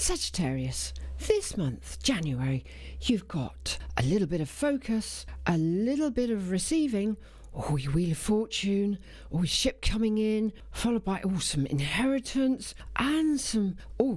Sagittarius, this month, January, you've got a little bit of focus, a little bit of receiving, your Wheel of Fortune, your ship coming in, followed by some inheritance and some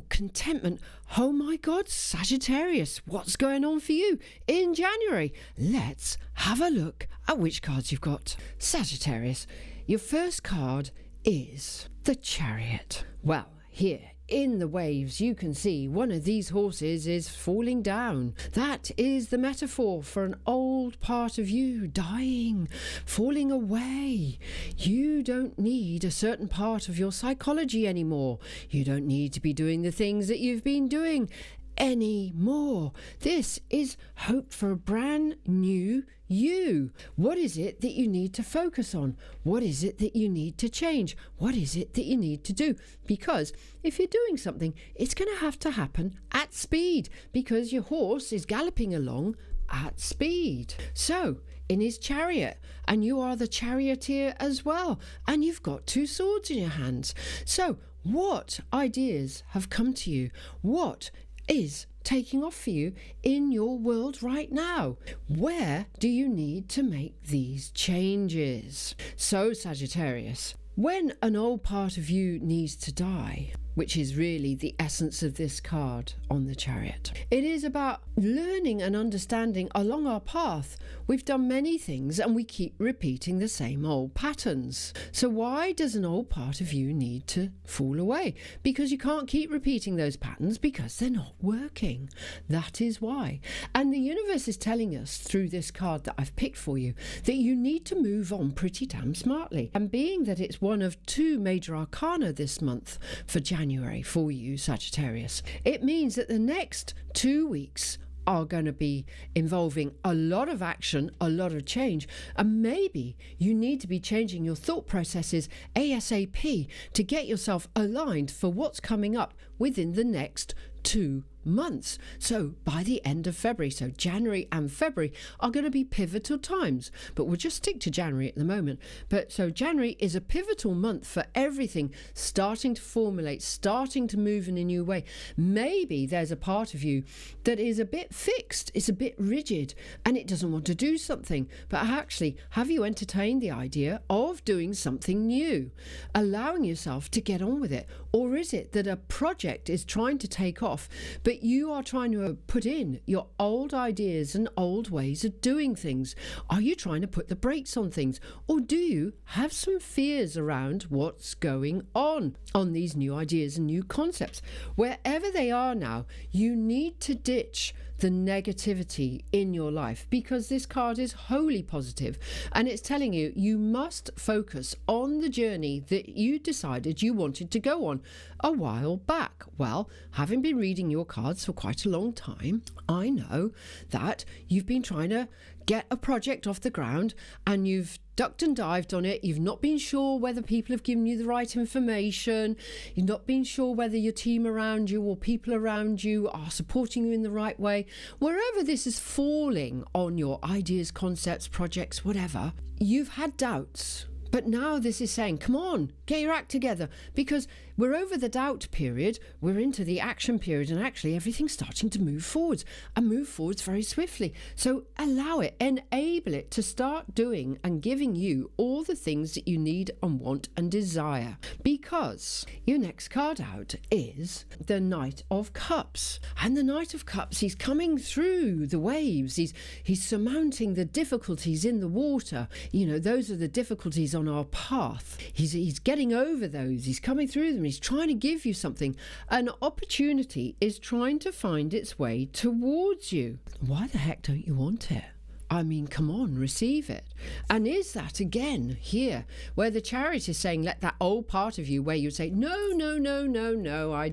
contentment. Oh my God, Sagittarius, what's going on for you in January? Let's have a look at which cards you've got. Sagittarius, your first card is the Chariot. Well, here in the waves you can see one of these horses is falling down. That is the metaphor for an old part of you dying, falling away. You don't need a certain part of your psychology anymore. You don't need to be doing the things that you've been doing anymore. This is hope for a brand new you. What is it that you need to focus on? What is it that you need to change? What is it that you need to do? Because if you're doing something, it's going to happen at speed, because your horse is galloping along at speed. So in his chariot, and you are the charioteer as well, and you've got two swords in your hands. So what ideas have come to you? What is taking off for you in your world right now? Where do you need to make these changes? So Sagittarius, when an old part of you needs to die, which is really the essence of this card on the Chariot, it is about learning and understanding along our path. We've done many things and we keep repeating the same old patterns. So why does an old part of you need to fall away? Because you can't keep repeating those patterns, because they're not working. That is why. And the universe is telling us through this card that I've picked for you that you need to move on pretty damn smartly. And being that it's one of two major arcana this month for January for you, Sagittarius, it means that the next 2 weeks are going to be involving a lot of action, a lot of change, and maybe you need to be changing your thought processes ASAP to get yourself aligned for what's coming up within the next 2 months. So by the end of February, so January and February are going to be pivotal times, but we'll just stick to January at the moment. But so January is a pivotal month for everything starting to formulate, starting to move in a new way. Maybe there's a part of you that is a bit fixed, it's a bit rigid, and it doesn't want to do something. But actually, have you entertained the idea of doing something new, allowing yourself to get on with it? Or is it that a project is trying to take off, but you are trying to put in your old ideas and old ways of doing things? Are you trying to put the brakes on things? Or do you have some fears around what's going on these new ideas and new concepts? Wherever they are now, you need to ditch the negativity in your life, because this card is wholly positive and it's telling you you must focus on the journey that you decided you wanted to go on a while back. Well, having been reading your cards for quite a long time, I know that you've been trying to get a project off the ground and you've ducked and dived on it. You've not been sure whether people have given you the right information. You've not been sure whether your team around you or people around you are supporting you in the right way. Wherever this is falling on your ideas, concepts, projects, whatever, you've had doubts. But now this is saying, come on, get your act together, because we're over the doubt period, we're into the action period, and actually everything's starting to move forwards and move forwards very swiftly. So allow it, enable it to start doing and giving you all the things that you need and want and desire. Because your next card out is the Knight of Cups. And the Knight of Cups, he's coming through the waves, he's surmounting the difficulties in the water. You know, those are the difficulties on our path. He's getting over those, he's coming through them, he's trying to give you something. An opportunity is trying to find its way towards you. Why the heck don't you want it? I mean, come on, receive it. And is that again here where the Chariot is saying, let that old part of you where you say, no, I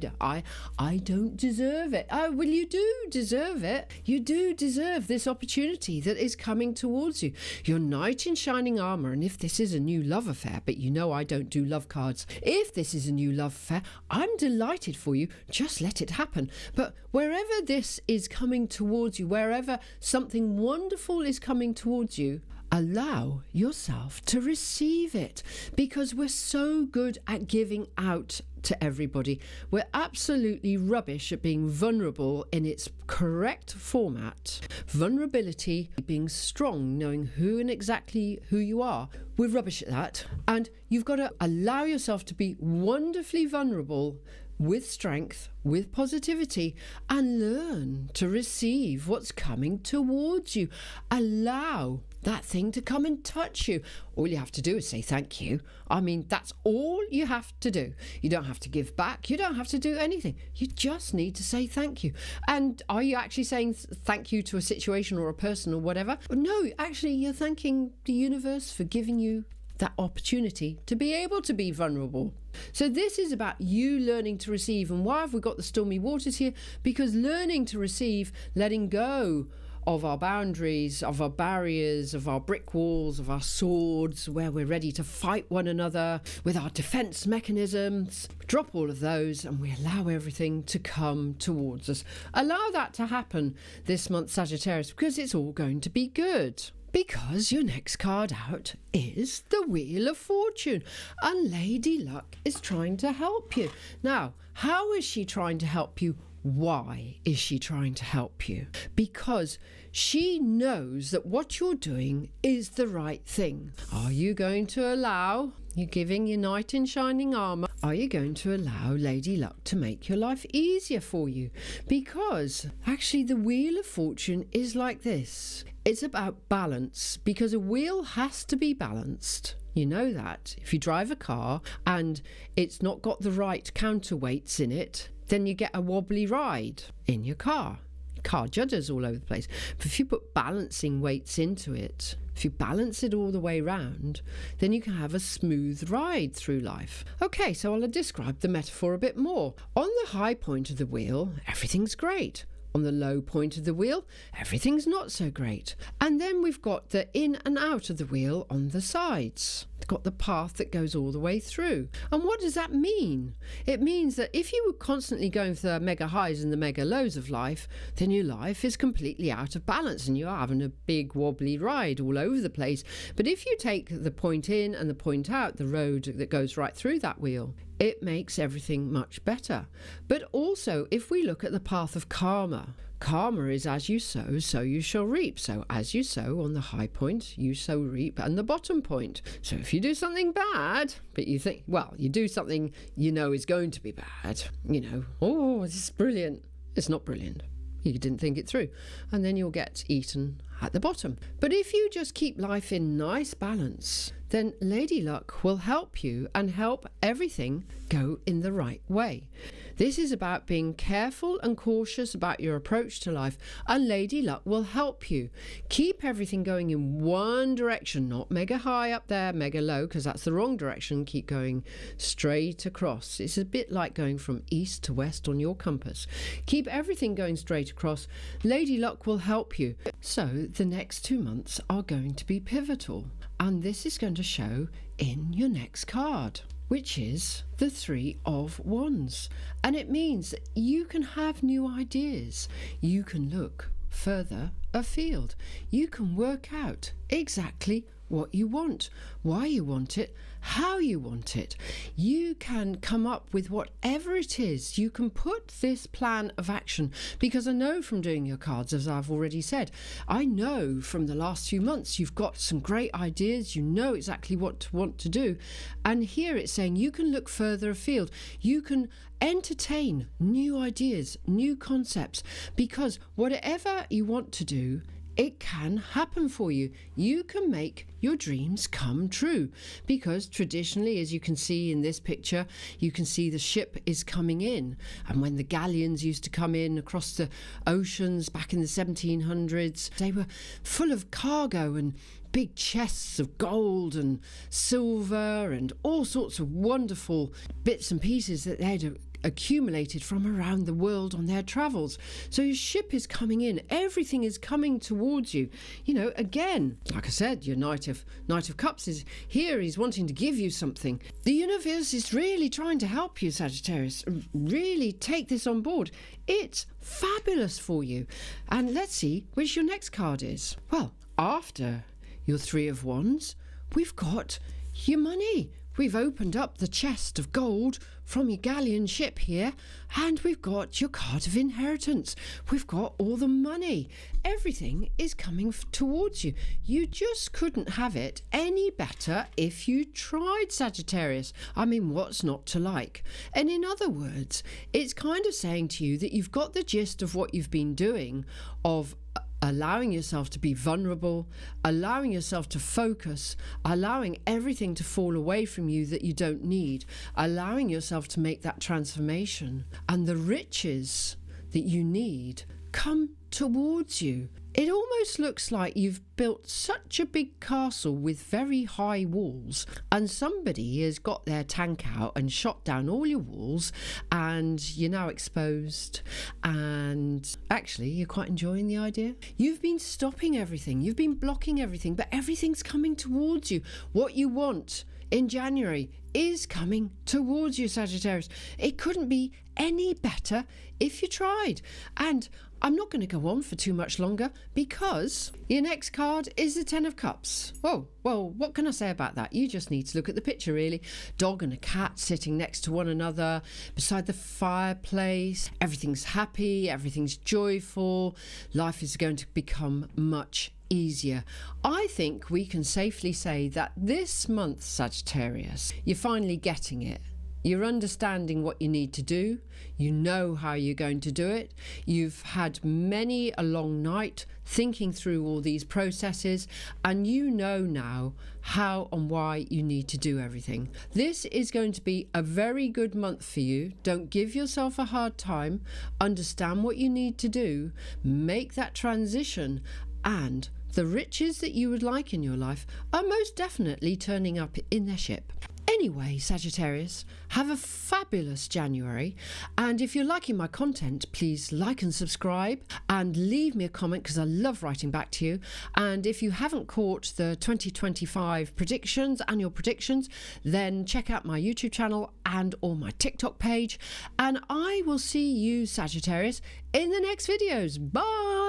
don't deserve it. Oh, well, you do deserve it. You do deserve this opportunity that is coming towards you. Your knight in shining armor. And if this is a new love affair, but you know I don't do love cards. If this is a new love affair, I'm delighted for you. Just let it happen. But wherever this is coming towards you, wherever something wonderful is coming towards you, allow yourself to receive it, because we're so good at giving out to everybody. We're absolutely rubbish at being vulnerable in its correct format. Vulnerability, being strong, knowing who and exactly who you are. We're rubbish at that. And you've got to allow yourself to be wonderfully vulnerable with strength, with positivity, and learn to receive what's coming towards you. Allow that thing to come and touch you. All you have to do is say thank you. I mean, that's all you have to do. You don't have to give back. You don't have to do anything. You just need to say thank you. And are you actually saying thank you to a situation or a person or whatever? No, actually, you're thanking the universe for giving you that opportunity to be able to be vulnerable. So this is about you learning to receive. And why have we got the stormy waters here? Because learning to receive, letting go of our boundaries, of our barriers, of our brick walls, of our swords, where we're ready to fight one another with our defense mechanisms. Drop all of those and we allow everything to come towards us. Allow that to happen this month, Sagittarius, because it's all going to be good. Because your next card out is the Wheel of Fortune, and Lady Luck is trying to help you. Now, how is she trying to help you? Why is she trying to help you? Because she knows that what you're doing is the right thing. Are you going to allow, you're giving your knight in shining armour, are you going to allow Lady Luck to make your life easier for you? Because actually the Wheel of Fortune is like this. It's about balance, because a wheel has to be balanced. You know that. If you drive a car and it's not got the right counterweights in it, then you get a wobbly ride in your car. Car judders all over the place. But if you put balancing weights into it, if you balance it all the way round, then you can have a smooth ride through life. Okay, so I'll describe the metaphor a bit more. On the high point of the wheel, everything's great. On the low point of the wheel, everything's not so great. And then we've got the in and out of the wheel on the sides. It's got the path that goes all the way through. And what does that mean? It means that if you were constantly going for the mega highs and the mega lows of life, then your life is completely out of balance and you're having a big wobbly ride all over the place. But if you take the point in and the point out, the road that goes right through that wheel, it makes everything much better. But also, if we look at the path of karma, karma is as you sow, so you shall reap. So as you sow on the high point, you so reap on the bottom point. So if you do something bad, but you think, well, you do something you know is going to be bad, you know, oh, this is brilliant. It's not brilliant. You didn't think it through. And then you'll get eaten at the bottom. But if you just keep life in nice balance, then Lady Luck will help you and help everything go in the right way. This is about being careful and cautious about your approach to life, and Lady Luck will help you. Keep everything going in one direction, not mega high up there, mega low, because that's the wrong direction. Keep going straight across. It's a bit like going from east to west on your compass. Keep everything going straight across. Lady Luck will help you. So the next 2 months are going to be pivotal, and this is going to show in your next card, which is the Three of Wands. And it means that you can have new ideas. You can look further afield. You can work out exactly what you want, why you want it, how you want it. You can come up with whatever it is. You can put this plan of action, because I know from doing your cards, as I've already said, I know from the last few months you've got some great ideas. You know exactly what to want to do. And here it's saying you can look further afield. You can entertain new ideas, new concepts, because whatever you want to do, it can happen for you. You can make your dreams come true, because traditionally, as you can see in this picture, you can see the ship is coming in. And when the galleons used to come in across the oceans back in the 1700s, they were full of cargo and big chests of gold and silver and all sorts of wonderful bits and pieces that they'd accumulated from around the world on their travels. So your ship is coming in, everything is coming towards you. You know, again, like I said, your Knight of Cups is here. He's wanting to give you something. The universe is really trying to help you, Sagittarius. Really take this on board. It's fabulous for you. And let's see which your next card is. Well, after your Three of Wands, we've got your money. We've opened up the chest of gold from your galleon ship here, and we've got your card of inheritance. We've got all the money. Everything is coming towards you. You just couldn't have it any better if you tried, Sagittarius. I mean, what's not to like? And in other words, it's kind of saying to you that you've got the gist of what you've been doing, of allowing yourself to be vulnerable, allowing yourself to focus, allowing everything to fall away from you that you don't need, allowing yourself to make that transformation, and the riches that you need come towards you. It almost looks like you've built such a big castle with very high walls, and somebody has got their tank out and shot down all your walls, and you're now exposed. And actually, you're quite enjoying the idea. You've been stopping everything, you've been blocking everything, but everything's coming towards you. What you want in January is coming towards you, Sagittarius. It couldn't be any better if you tried. And I'm not going to go on for too much longer, because your next card is the Ten of Cups. Oh, well, what can I say about that? You just need to look at the picture, really. Dog and a cat sitting next to one another beside the fireplace. Everything's happy, everything's joyful. Life is going to become much easier. I think we can safely say that this month, Sagittarius, you're finally getting it. You're understanding what you need to do. You know how you're going to do it. You've had many a long night thinking through all these processes, and you know now how and why you need to do everything. This is going to be a very good month for you. Don't give yourself a hard time. Understand what you need to do. Make that transition, and the riches that you would like in your life are most definitely turning up in their ship. Anyway, Sagittarius, have a fabulous January, and if you're liking my content, please like and subscribe and leave me a comment, because I love writing back to you. And if you haven't caught the 2025 predictions, annual predictions, then check out my YouTube channel and or my TikTok page, and I will see you, Sagittarius, in the next videos. Bye!